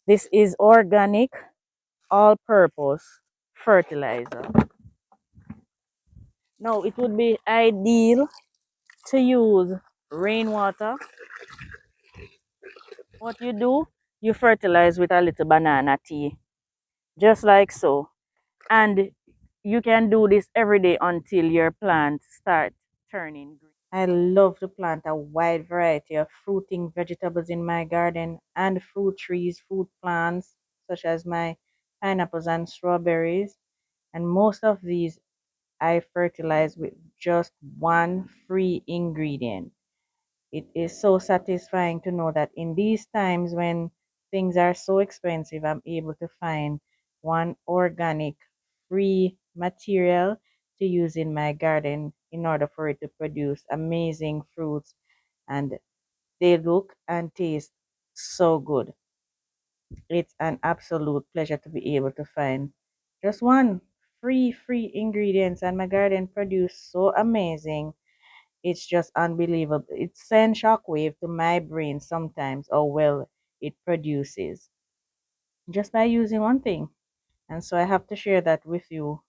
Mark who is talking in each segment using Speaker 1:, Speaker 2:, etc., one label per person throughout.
Speaker 1: This is organic, all-purpose fertilizer. Now, it would be ideal to use rainwater. What you do, you fertilize with a little banana tea, just like so. And you can do this every day until your plants start turning green. I love to plant a wide variety of fruiting vegetables in my garden and fruit trees, fruit plants, such as my pineapples and strawberries. And most of these I fertilize with just one free ingredient. It is so satisfying to know that in these times when things are so expensive, I'm able to find one organic free material to use in my garden in order for it to produce amazing fruits, and they look and taste so good. It's an absolute pleasure to be able to find just one free ingredients, and my garden produce so amazing. It's just unbelievable. It sends shockwave to my brain sometimes how well it produces just by using one thing. And so I have to share that with you.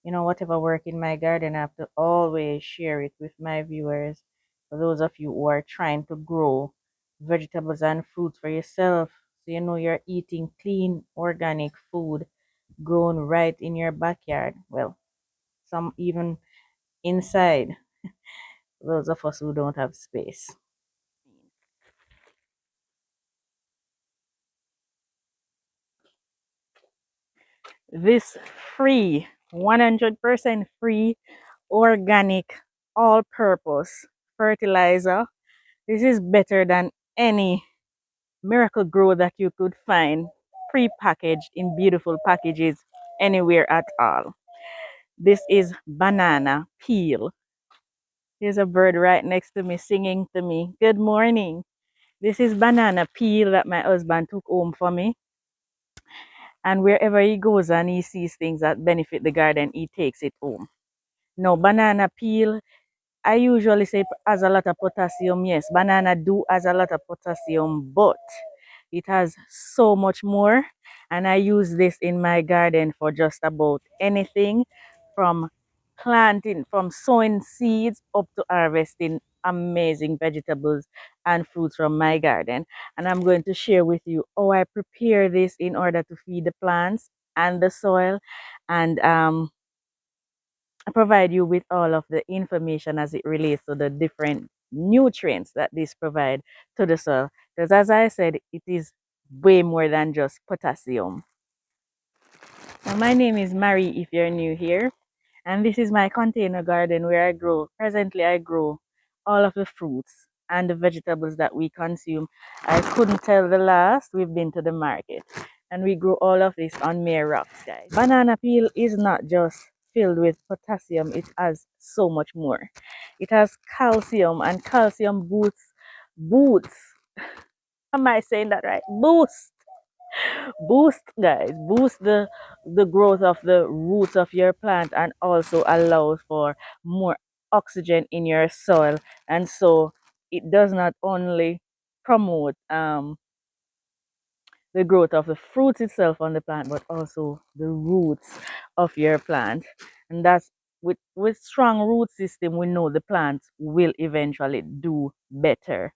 Speaker 1: You know, whatever work in my garden, I have to always share it with my viewers. For those of you who are trying to grow vegetables and fruits for yourself, so you know you're eating clean, organic food grown right in your backyard. Well, some even inside, those of us who don't have space. This free, 100% free, organic, all purpose fertilizer. This is better than any miracle grow that you could find pre-packaged in beautiful packages anywhere at all. This is banana peel. There's a bird right next to me singing to me, "Good morning." This is banana peel that my husband took home for me. And wherever he goes and he sees things that benefit the garden, he takes it home. Now, banana peel, I usually say has a lot of potassium. Yes, banana do has a lot of potassium, but it has so much more. And I use this in my garden for just about anything from planting, from sowing seeds up to harvesting amazing vegetables and fruits from my garden. And I'm going to share with you how I prepare this in order to feed the plants and the soil, and provide you with all of the information as it relates to the different nutrients that this provide to the soil. Because as I said, it is way more than just potassium. Now, my name is Mary if you're new here, and this is my container garden where presently I grow all of the fruits and the vegetables that we consume. I couldn't tell the last we've been to the market, and we grow all of this on mere rocks, guys. Banana peel is not just filled with potassium, it has so much more. It has calcium, and calcium boosts. Am I saying that right? Boost, guys, boost the growth of the roots of your plant, and also allows for more oxygen in your soil. And so it does not only promote the growth of the fruits itself on the plant, but also the roots of your plant. And that's with strong root system, we know the plants will eventually do better.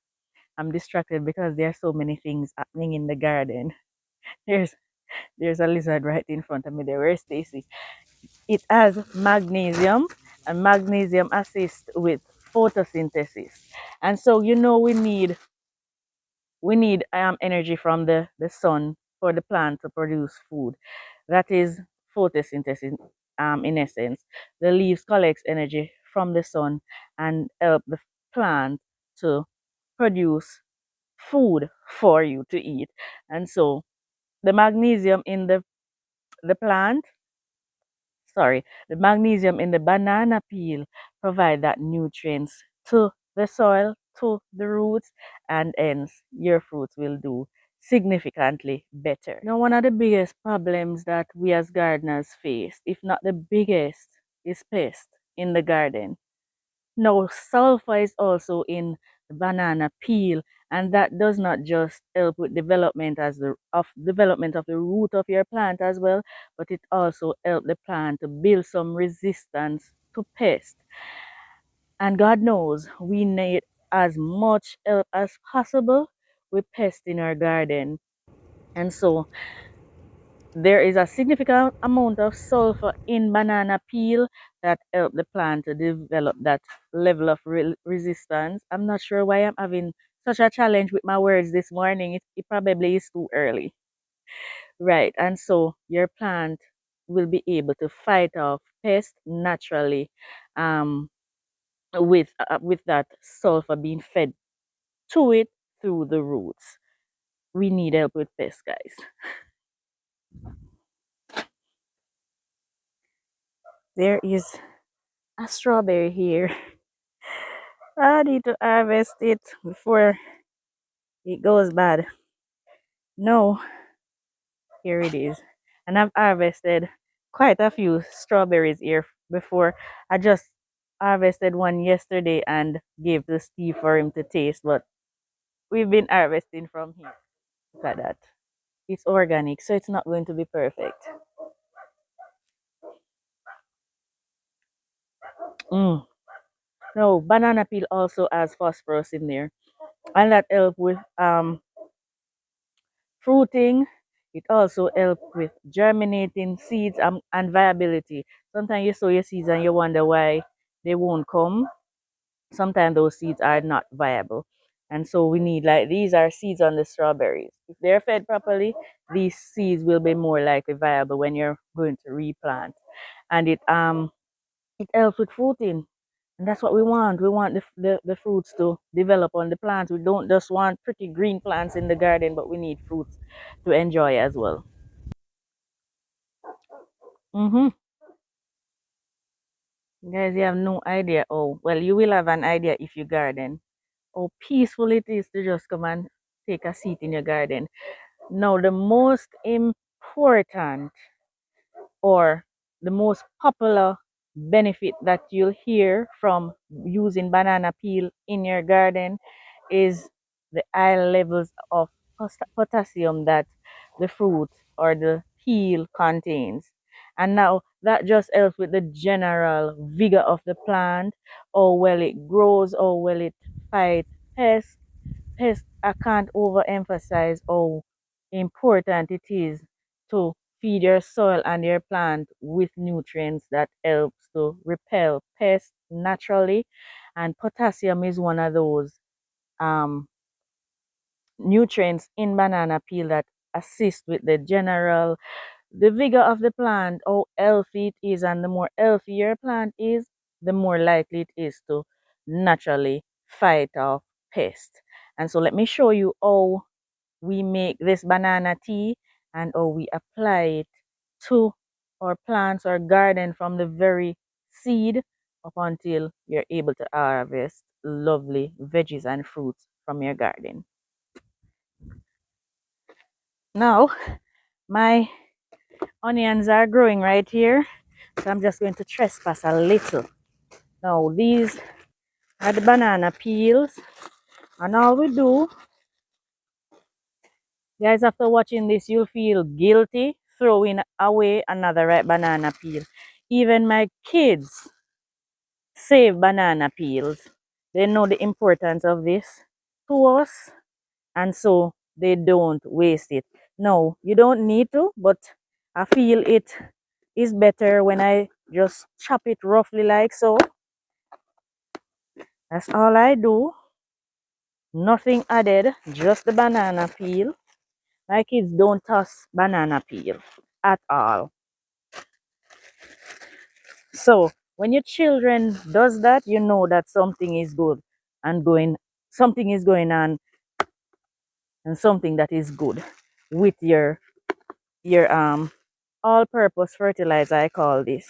Speaker 1: I'm distracted because there are so many things happening in the garden. There's there's a lizard right in front of me there. Where's Stacy? It has magnesium, and magnesium assists with photosynthesis. And so you know we need energy from the sun for the plant to produce food. That is photosynthesis, in essence. The leaves collects energy from the sun and help the plant to produce food for you to eat. And so the magnesium in the plant, sorry, the magnesium in the banana peel provide that nutrients to the soil, to the roots, and hence your fruits will do significantly better. Now, one of the biggest problems that we as gardeners face, if not the biggest, is pest in the garden. Now, sulfur is also in the banana peel, And that does not just help with development of the root of your plant as well, but it also helps the plant to build some resistance to pests. And God knows we need as much help as possible with pests in our garden. And so there is a significant amount of sulfur in banana peel that help the plant to develop that level of resistance. I'm not sure why I'm having such a challenge with my words this morning. It probably is too early. Right. And so your plant will be able to fight off pests naturally, um, with that sulfur being fed to it through the roots. We need help with pests, guys. There is a strawberry here. I need to harvest it before it goes bad. No, here it is. And I've harvested quite a few strawberries here before. I just harvested one yesterday and gave to Steve for him to taste, but we've been harvesting from here. Look at that. It's organic, so it's not going to be perfect. Mm. No, banana peel also has phosphorus in there, and that help with fruiting. It also helps with germinating seeds, and viability. Sometimes you sow your seeds and you wonder why they won't come. Sometimes those seeds are not viable. And so we need, like, these are seeds on the strawberries. If they're fed properly, these seeds will be more likely viable when you're going to replant. And it helps with fruiting. And that's what we want. We want the fruits to develop on the plants. We don't just want pretty green plants in the garden, but we need fruits to enjoy as well. Mm-hmm. Guys, you have no idea. Oh, well, you will have an idea if you garden. How peaceful it is to just come and take a seat in your garden. Now, the most important, or the most popular benefit that you'll hear from using banana peel in your garden is the high levels of potassium that the fruit or the peel contains. And now that just helps with the general vigor of the plant, or well it grows, or well it fights pests. I can't overemphasize how important it is to feed your soil and your plant with nutrients that helps to repel pests naturally. And potassium is one of those um, nutrients in banana peel that assist with the vigor of the plant, how healthy it is. And the more healthy your plant is, the more likely it is to naturally fight off pests. And so let me show you how we make this banana tea and how we apply it to our plants or garden from the very seed up until you're able to harvest lovely veggies and fruits from your garden. Now, my onions are growing right here, so I'm just going to trespass a little. Now, these are the banana peels, and all we do, guys, after watching this, you'll feel guilty throwing away another ripe banana peel. Even my kids save banana peels. They know the importance of this to us, and so they don't waste it. No, you don't need to, but I feel it is better when I just chop it roughly like so. That's all I do. Nothing added, just the banana peel. My kids don't toss banana peel at all. So when your children does that, you know that something is good and something is going on, and something that is good with your all-purpose fertilizer. I call this.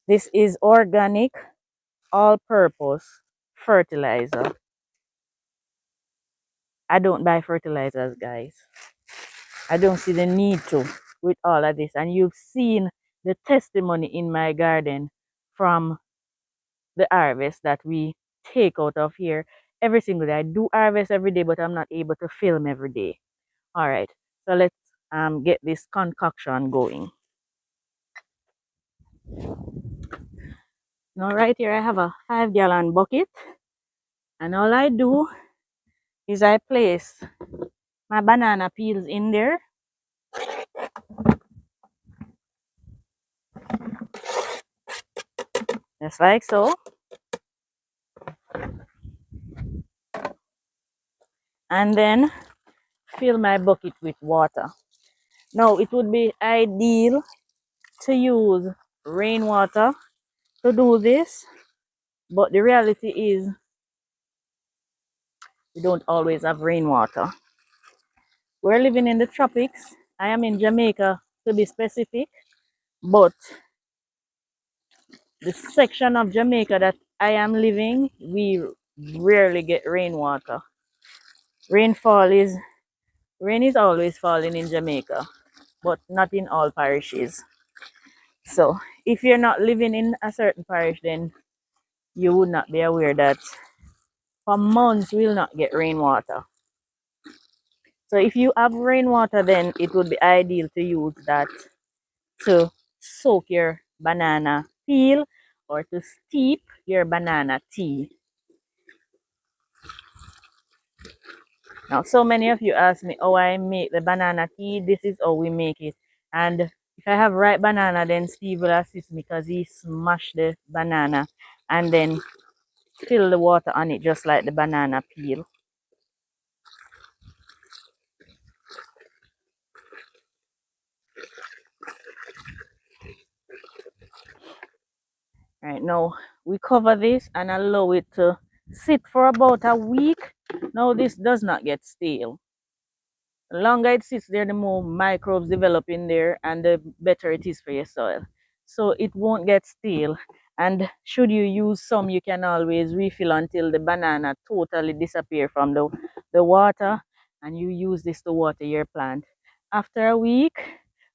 Speaker 1: This is organic all-purpose fertilizer. I don't buy fertilizers, guys. I don't see the need to with all of this. And you've seen the testimony in my garden from the harvest that we take out of here. every single day. I do harvest every day, but I'm not able to film every day. All right, so let's get this concoction going. Now right here I have a 5-gallon bucket, and all I do is I place my banana peels in there, just like so, and then fill my bucket with water. Now it would be ideal to use rainwater to do this, but the reality is we don't always have rainwater. We're living in the tropics. I am in Jamaica to be specific, but the section of Jamaica that I am living, we rarely get rainwater. Rainfall is Rain is always falling in Jamaica, but not in all parishes. So if you're not living in a certain parish, then you would not be aware that for months we'll not get rainwater. So if you have rainwater, then it would be ideal to use that to soak your banana peel or to steep your banana tea. Now, so many of you ask me how I make the banana tea. This is how we make it. And if I have ripe banana, then Steve will assist me because he smashed the banana and then fill the water on it just like the banana peel. Right now, we cover this and allow it to sit for about a week. Now, this does not get stale. The longer it sits there, the more microbes develop in there and the better it is for your soil. So it won't get stale. And should you use some, you can always refill until the banana totally disappear from the water, and you use this to water your plant. After a week,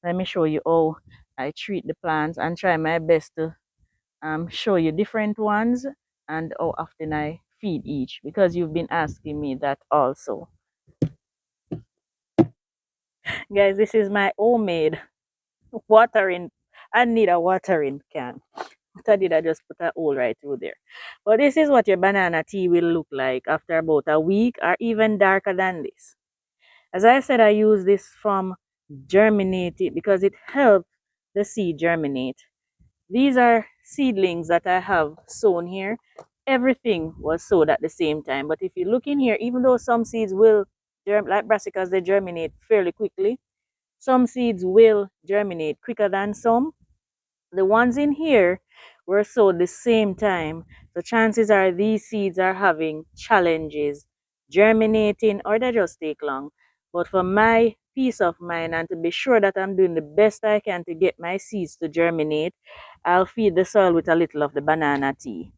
Speaker 1: let me show you how I treat the plants and try my best to show you different ones and how often I feed each, because you've been asking me that also. Guys, this is my homemade watering. I need a watering can. What I did, I just put a hole right through there. But this is what your banana tea will look like after about a week or even darker than this. As I said, I use this from germinated because it helps the seed germinate. These are seedlings that I have sown here. Everything was sowed at the same time. But if you look in here, even though some seeds will, like brassicas, they germinate fairly quickly, some seeds will germinate quicker than some. The ones in here were sowed the same time. So chances are these seeds are having challenges germinating or they just take long. But for my peace of mind and to be sure that I'm doing the best I can to get my seeds to germinate, I'll feed the soil with a little of the banana tea.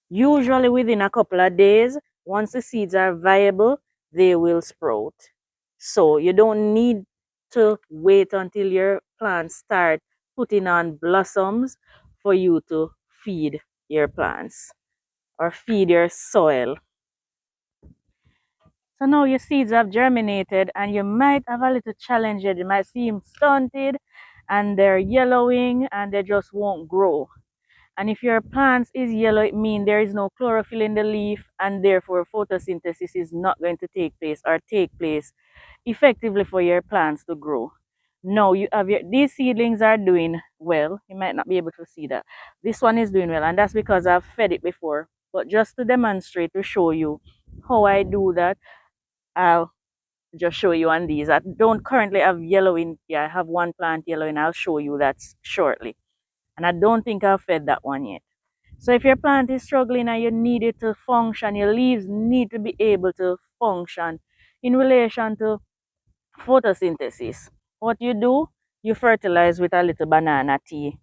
Speaker 1: Usually within a couple of days, once the seeds are viable, they will sprout. So you don't need to wait until your plants start putting on blossoms for you to feed your plants or feed your soil. So now your seeds have germinated and you might have a little challenge. They might seem stunted and they're yellowing and they just won't grow. And if your plant is yellow, it means there is no chlorophyll in the leaf and therefore photosynthesis is not going to take place or take place effectively for your plants to grow. No, these seedlings are doing well. You might not be able to see that. This one is doing well, and that's because I've fed it before. But just to demonstrate, to show you how I do that, I'll just show you on these. I don't currently have yellowing. Yeah, I have one plant yellowing. I'll show you that shortly. And I don't think I've fed that one yet. So if your plant is struggling and you need it to function, your leaves need to be able to function in relation to photosynthesis. What you do, you fertilize with a little banana tea,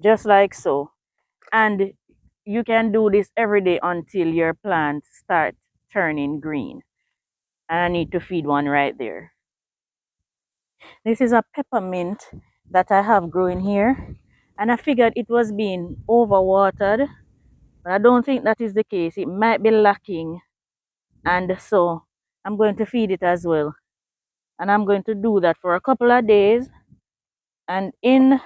Speaker 1: just like so. And you can do this every day until your plants start turning green. And I need to feed one right there. This is a peppermint that I have growing here. And I figured it was being overwatered But I don't think that is the case. It might be lacking, and so I'm going to feed it as well. And I'm going to do that for a couple of days. And in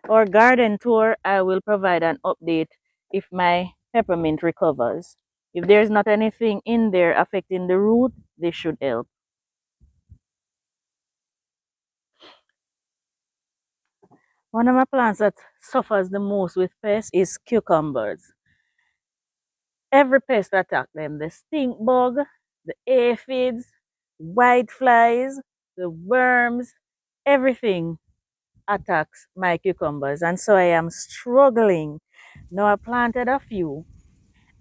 Speaker 1: our garden tour, I will provide an update if my peppermint recovers. If there's not anything in there affecting the root, they should help. One of my plants that suffers the most with pests is cucumbers. Every pest attack them, the stink bug, the aphids, white flies, the worms, everything attacks my cucumbers. And so I am struggling. Now I planted a few.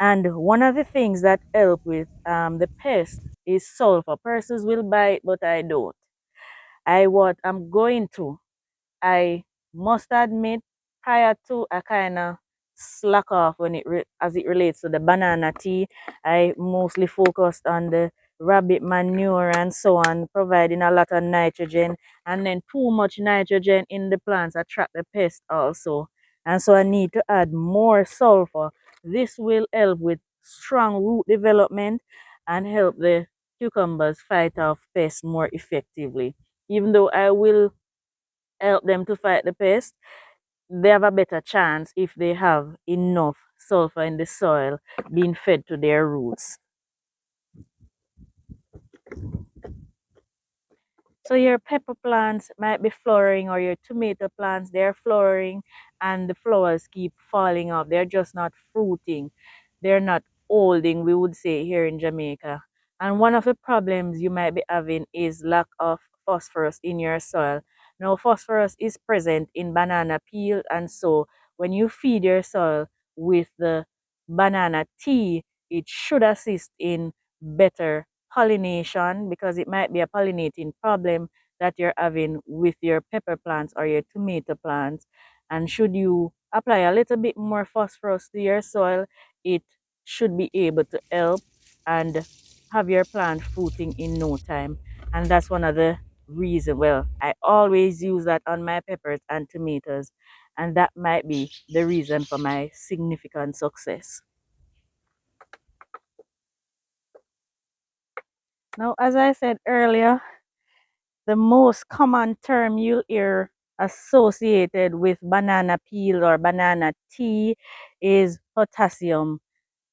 Speaker 1: And one of the things that help with the pest is sulfur. Persons will buy it, but I don't. I'm going to. I must admit, prior to I kind of slack off when as it relates to the banana tea. I mostly focused on the rabbit manure and so on, providing a lot of nitrogen, and then too much nitrogen in the plants attract the pest also. And so I need to add more sulfur. This will help with strong root development and help the cucumbers fight off pests more effectively. Even though I will help them to fight the pest, they have a better chance if they have enough sulfur in the soil being fed to their roots. So your pepper plants might be flowering, or your tomato plants, they're flowering and the flowers keep falling off. They're just not fruiting. They're not holding, we would say here in Jamaica. And one of the problems you might be having is lack of phosphorus in your soil. Now, phosphorus is present in banana peel, and so when you feed your soil with the banana tea, it should assist in better pollination, because it might be a pollinating problem that you're having with your pepper plants or your tomato plants. And should you apply a little bit more phosphorus to your soil, it should be able to help and have your plant fruiting in no time. And that's one of the reasons. Well, I always use that on my peppers and tomatoes, and that might be the reason for my significant success. Now, as I said earlier, the most common term you'll hear associated with banana peel or banana tea is potassium.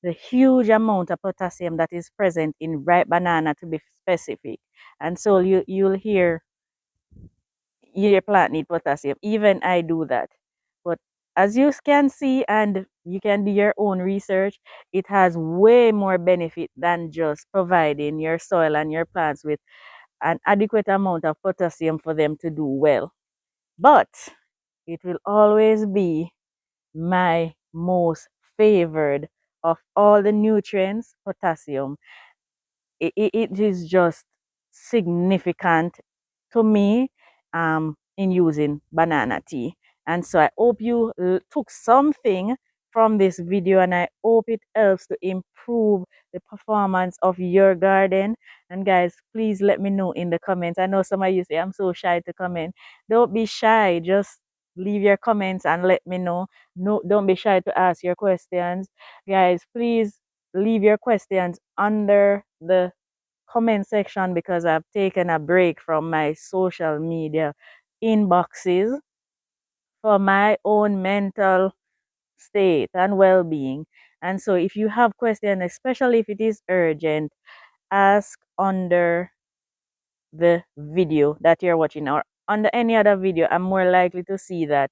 Speaker 1: The huge amount of potassium that is present in ripe banana, to be specific. And so you'll hear your plant need potassium. Even I do that. But as you can see, and you can do your own research, it has way more benefit than just providing your soil and your plants with an adequate amount of potassium for them to do well. But it will always be my most favored of all the nutrients, potassium. It is just significant to me in using banana tea. And so I hope you took something from this video, and I hope it helps to improve the performance of your garden. And guys, please let me know in the comments. I know some of you say I'm so shy to comment. Don't be shy. Just leave your comments and let me know. No, don't be shy to ask your questions. Guys, please leave your questions under the comment section, because I've taken a break from my social media inboxes for my own mental state and well-being. And so if you have questions, especially if it is urgent, ask under the video that you're watching, or under any other video. I'm more likely to see that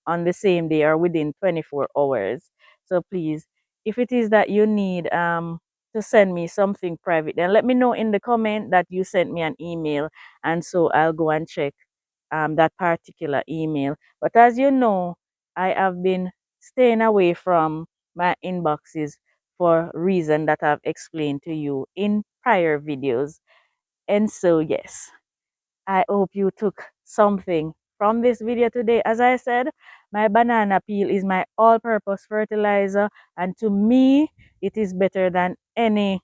Speaker 1: on the same day or within 24 hours. So please, if it is that you need to send me something private, then let me know in the comment that you sent me an email, and so I'll go and check that particular email. But as you know, I have been staying away from my inboxes for reason that I've explained to you in prior videos. And so, yes, I hope you took something from this video today. As I said, my banana peel is my all-purpose fertilizer, and to me, it is better than any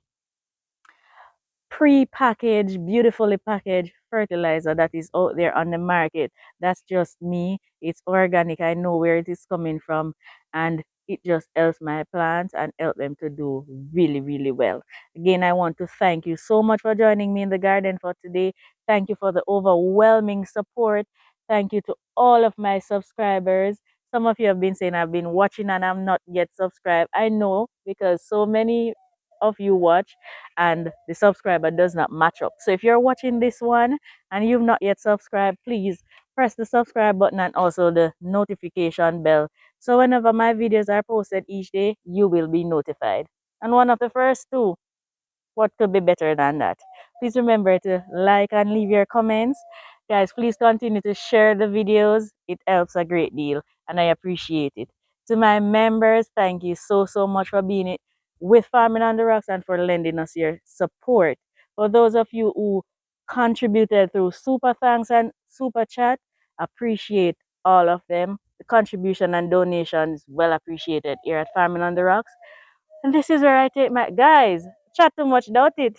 Speaker 1: pre-packaged, beautifully packaged fertilizer that is out there on the market. That's just me. It's organic. I know where it is coming from, and it just helps my plants and help them to do really, really well. Again, I want to thank you so much for joining me in the garden for today. Thank you for the overwhelming support. Thank you to all of my subscribers. Some of you have been saying I've been watching and I'm not yet subscribed. I know because so many of you watch and the subscriber does not match up. So if you're watching this one and you've not yet subscribed, please press the subscribe button and also the notification bell. So whenever my videos are posted each day, you will be notified. And one of the first two, what could be better than that? Please remember to like and leave your comments. Guys, please continue to share the videos. It helps a great deal and I appreciate it. To my members, thank you so, so much for being it with Farming on the Rocks and for lending us your support. For those of you who contributed through super thanks and super chat, appreciate all of them. The contribution and donations well appreciated here at Farming on the Rocks. And this is where I take my guys. Chat too much, doubt it.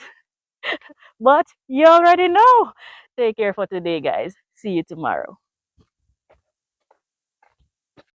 Speaker 1: But you already know. Take care for today, guys. See you tomorrow.